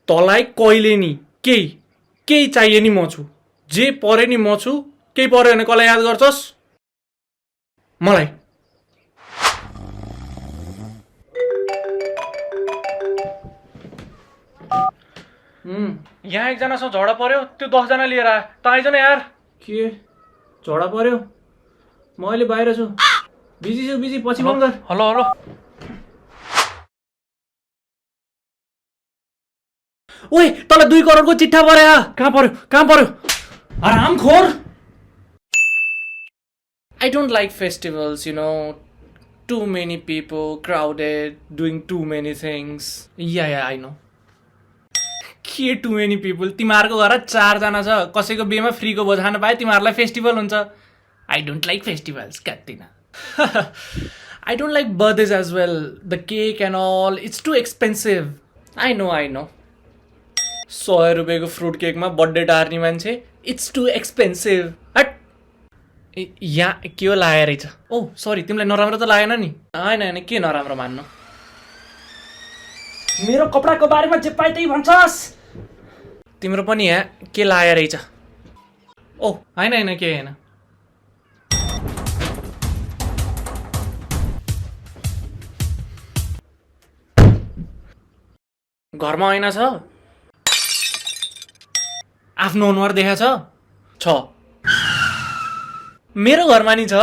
तँलाई कहिले नि केही चाहिए नि म छु, जे परे नि म छु, केही पर्यो भने कसलाई याद गर्छस्? मलाई। यहाँ एकजनासँग झगडा पर्यो, त्यो 10 जना लिएर आ, त आइज न यार। के झगडा पर्यो? म अहिले बाहिर छु, बिजी पछि फोन गर। हेलो। ओए तँलाई 2 करोडको चिट्ठा पर्यो। कहाँ पर्यो? आरामखोर। I don't like festivals, you know. Too many people, crowded, doing too many things. Yeah, I know. के too many people? तिमीहरूको घर 4 जना छ, कसैको बिहेमा फ्रीको भोज खान पाए तिमीहरूलाई फेस्टिभल हुन्छ। I don't like festivals, कत्तिना। I don't like birthdays as well. The cake and all, it's too expensive. I know. 100 रुपियाँको फ्रुट केकमा बर्थडे टार्ने मान्छे, इट्स टु एक्सपेन्सिभ। हट। यहाँ के हो लाए रहेछ? ओ सरी, तिमीलाई नराम्रो त लागेन नि? होइन के नराम्रो मान्नु? मेरो कपडाको बारेमा जे पाए त्यही भन्छस्। तिम्रो पनि यहाँ के लाए रहेछ? ओ होइन के होइन। घरमा ऐना छ? आफ्नो अनुहार देखा छ? मेरो घरमा नि छ।